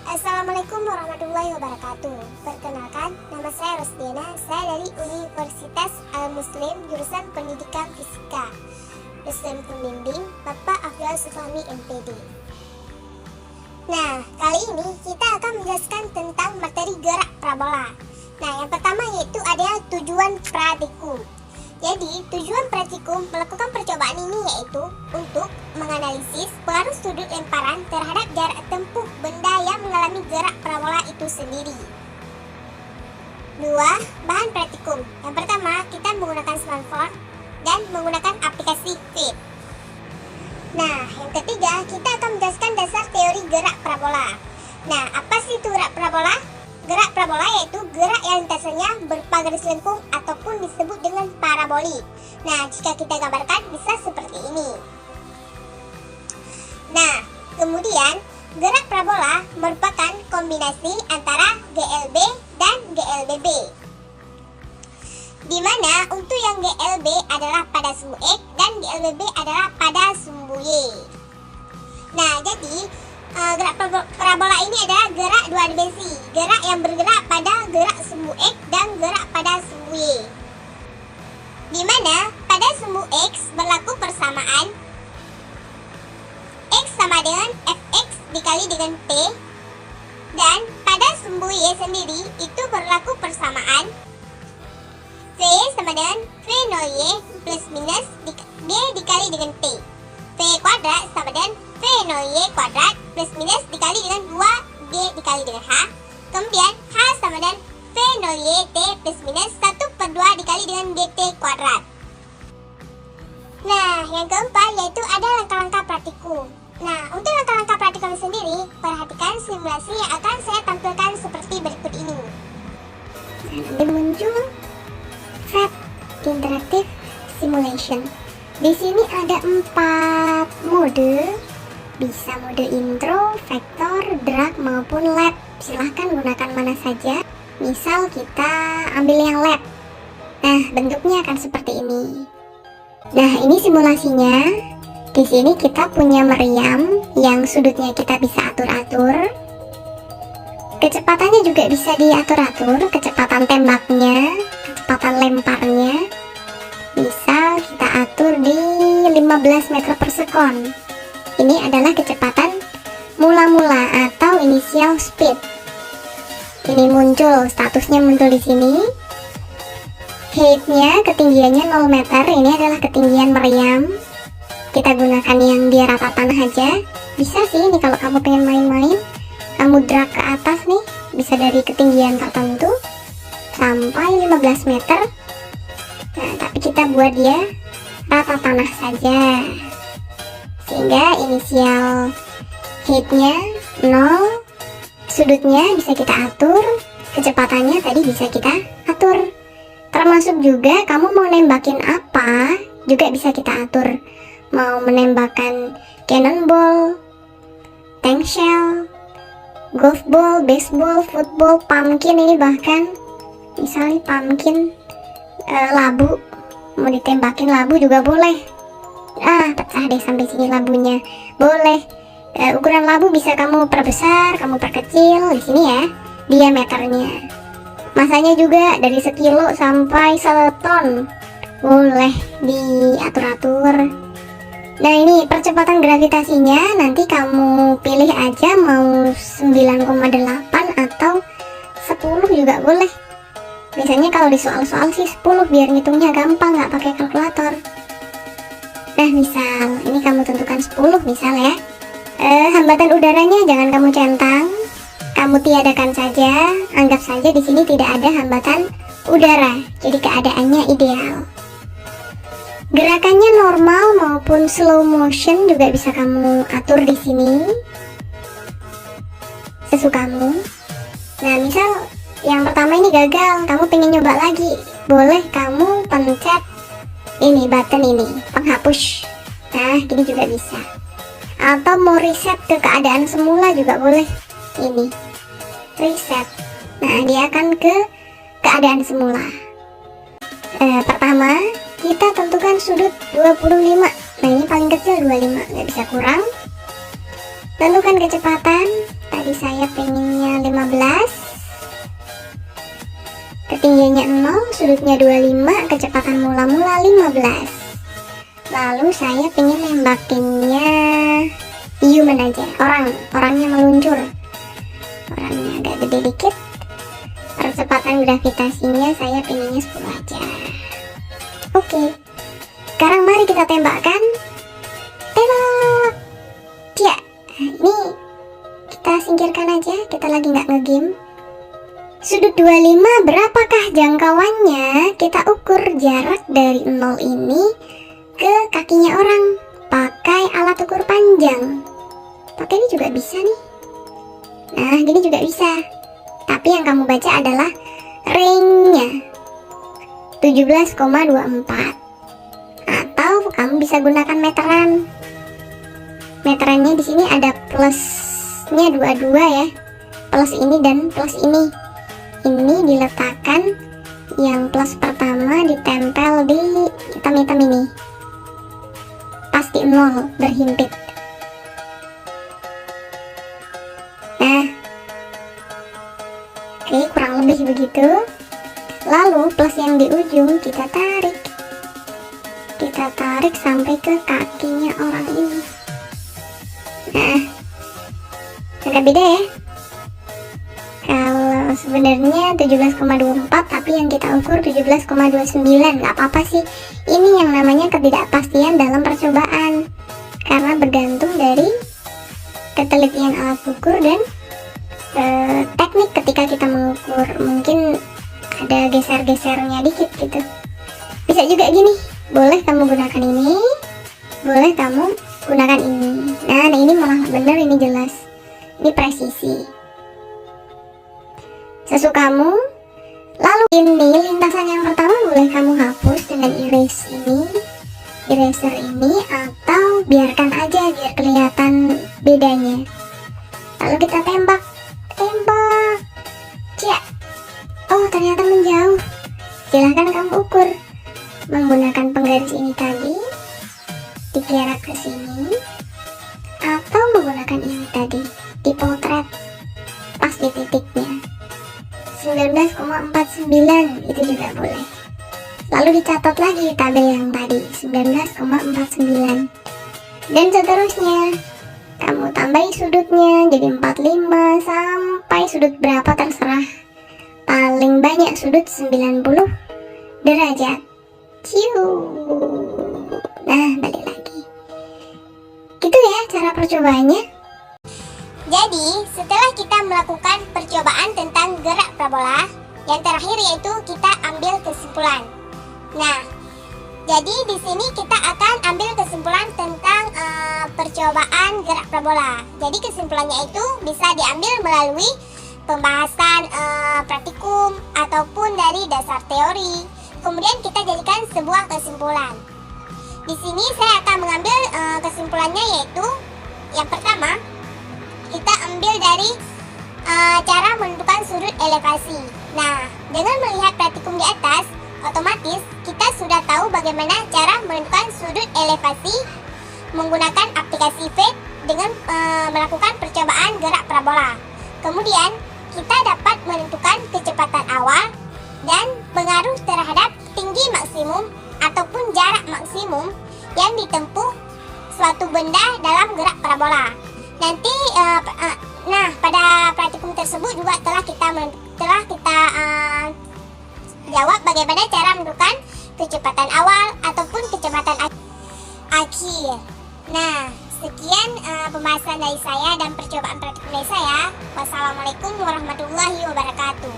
Assalamualaikum warahmatullahi wabarakatuh. Perkenalkan, nama saya Rosdiana. Saya dari Universitas Al-Muslim, jurusan Pendidikan Fisika. Dosen pembimbing Bapak Afdal Sufami MPD. Nah, kali ini kita akan menjelaskan tentang materi gerak parabola. Nah, yang pertama yaitu adalah tujuan praktikum. Jadi, tujuan praktikum melakukan percobaan ini yaitu untuk menganalisis pengaruh sudut lemparan terhadap jarak tempuh benda yang mengalami gerak parabola itu sendiri. 2. Bahan praktikum. Yang pertama, kita menggunakan smartphone dan menggunakan aplikasi Fit. Nah, yang ketiga, kita akan menjelaskan dasar teori gerak parabola. Nah, apa sih itu gerak parabola? Gerak parabola yaitu gerak yang lintasannya berupa garis lengkung ataupun disebut dengan parabolik. Nah, jika kita gambarkan bisa seperti ini. Nah, kemudian gerak parabola merupakan kombinasi antara GLB dan GLBB. Di mana untuk yang GLB adalah pada sumbu X dan GLBB adalah pada sumbu Y. Nah, jadi gerak parabola ini adalah gerak dua dimensi, gerak yang bergerak pada gerak sumbu X dan gerak pada sumbu Y. Di mana pada sumbu X berlaku persamaan X sama dengan Fx dikali dengan T, dan pada sumbu Y sendiri itu berlaku persamaan V sama dengan V0Y plus minus D dikali dengan T. V kuadrat sama dengan V0Y kuadrat plus minus dikali dengan 2D dikali dengan H. Kemudian H sama dengan V0Y T plus minus 1/2 dikali dengan DT kuadrat. Nah, yang keempat yaitu ada langkah-langkah praktikum. Nah, untuk langkah-langkah praktikum sendiri, perhatikan simulasi yang akan saya tampilkan seperti berikut ini. Nanti muncul Fab Interactive Simulation. Di sini ada 4 mode, bisa mode intro, vektor, drag maupun lab. Silahkan gunakan mana saja. Misal kita ambil yang lab. Nah, bentuknya akan seperti ini. Nah, ini simulasinya. Di sini kita punya meriam yang sudutnya kita bisa atur-atur. Kecepatannya juga bisa diatur-atur, kecepatan tembaknya, kecepatan lemparnya. Misal kita atur di 15 meter per sekon. Ini adalah kecepatan mula-mula atau initial speed. Ini muncul, statusnya muncul di sini. Height-nya, ketinggiannya 0 meter. Ini adalah ketinggian meriam. Kita gunakan yang di rata tanah aja. Bisa sih ini kalau kamu pengen main-main, kamu drag ke atas nih, bisa dari ketinggian tertentu sampai 15 meter. Nah, tapi kita buat dia rata tanah saja, sehingga inisial height-nya 0, sudutnya bisa kita atur, kecepatannya tadi bisa kita atur. Termasuk juga kamu mau nembakin apa juga bisa kita atur. Mau menembakkan cannonball, tank shell, golf ball, baseball, football, pumpkin, ini bahkan misalnya pumpkin, labu, mau ditembakin labu juga boleh. Pecah deh sampai sini labunya, boleh. Ukuran labu bisa kamu perbesar, kamu perkecil. Di sini ya diameternya, masanya juga dari 1 kilo sampai 1 ton, boleh diatur-atur. Nah, ini percepatan gravitasinya nanti kamu pilih aja mau 9,8 atau 10 juga boleh. Biasanya kalau di soal-soal sih 10 biar ngitungnya gampang, nggak pakai kalkulator. Nah, misal ini kamu tentukan 10 misal ya. Hambatan udaranya jangan kamu centang, kamu tiadakan saja. Anggap saja di sini tidak ada hambatan udara, jadi keadaannya ideal. Gerakannya normal maupun slow motion juga bisa kamu atur di sini, sesukamu. Nah, misal yang pertama ini gagal, kamu pengen nyoba lagi, boleh kamu pencet ini button ini, penghapus. Nah, gini juga bisa. Atau mau reset ke keadaan semula juga boleh. Ini reset. Nah, dia akan ke keadaan semula. Pertama, kita tentukan sudut 25. Nah, ini paling kecil 25, nggak bisa kurang. Tentukan kecepatan. Tadi saya pengen sudutnya 25, kecepatan mula-mula 15. Lalu saya pengen nembakinnya human aja, orangnya meluncur, orangnya agak gede dikit. Percepatan gravitasinya saya pengennya 10 aja. Oke, sekarang mari kita tembakkan. Tembak. Ya, ini kita singkirkan aja, kita lagi nggak ngegame. Sudut 25 berapakah jangkauannya? Kita ukur jarak dari 0 ini ke kakinya orang pakai alat ukur panjang. Pakai ini juga bisa nih. Nah, gini juga bisa. Tapi yang kamu baca adalah range-nya 17,24. Atau kamu bisa gunakan meteran. Meterannya di sini ada plusnya 22 ya. Plus ini dan plus ini. Ini diletakkan, yang plus pertama ditempel di hitam-hitam ini. Pasti 0 berhimpit. Nah, oke, kurang lebih begitu. Lalu plus yang di ujung kita tarik. Kita tarik sampai ke kakinya orang ini. Nah, agak beda ya. Kalau sebenarnya 17,24, tapi yang kita ukur 17,29. Gak apa-apa sih. Ini yang namanya ketidakpastian dalam percobaan, karena bergantung dari ketelitian alat ukur dan teknik ketika kita mengukur. Mungkin ada geser-gesernya dikit gitu. Bisa juga gini, boleh kamu gunakan ini, boleh kamu gunakan ini. Nah, ini malah bener, ini jelas, ini presisi, sesukamu. Lalu ini lintasan yang pertama boleh kamu hapus dengan eraser ini, atau biarkan aja biar kelihatan bedanya. Lalu kita tembak. Cia. Oh, ternyata menjauh. Silahkan kamu ukur menggunakan penggaris ini tadi, dikerak ke sini, atau menggunakan ini tadi, dipotret pas di titiknya 19,49, itu juga boleh. Lalu dicatat lagi tabel yang tadi 19,49, dan seterusnya. Kamu tambahi sudutnya jadi 45 sampai sudut berapa terserah. Paling banyak sudut 90 derajat. Ciu. Nah, balik lagi. Gitu ya cara percobaannya. Jadi, setelah kita melakukan percobaan tentang gerak parabola, yang terakhir yaitu kita ambil kesimpulan. Nah, jadi di sini kita akan ambil kesimpulan tentang percobaan gerak parabola. Jadi kesimpulannya itu bisa diambil melalui pembahasan praktikum ataupun dari dasar teori. Kemudian kita jadikan sebuah kesimpulan. Di sini saya akan mengambil kesimpulannya, yaitu yang pertama, kita ambil dari cara menentukan sudut elevasi. Nah, dengan melihat praktikum di atas, otomatis kita sudah tahu bagaimana cara menentukan sudut elevasi menggunakan aplikasi Fate dengan melakukan percobaan gerak parabola. Kemudian kita dapat menentukan kecepatan awal dan pengaruh terhadap tinggi maksimum ataupun jarak maksimum yang ditempuh suatu benda dalam gerak parabola. Nanti pada praktikum tersebut juga telah kita jawab bagaimana cara menentukan kecepatan awal ataupun kecepatan akhir. Nah, sekian pembahasan dari saya dan percobaan praktikum dari saya. Wassalamualaikum warahmatullahi wabarakatuh.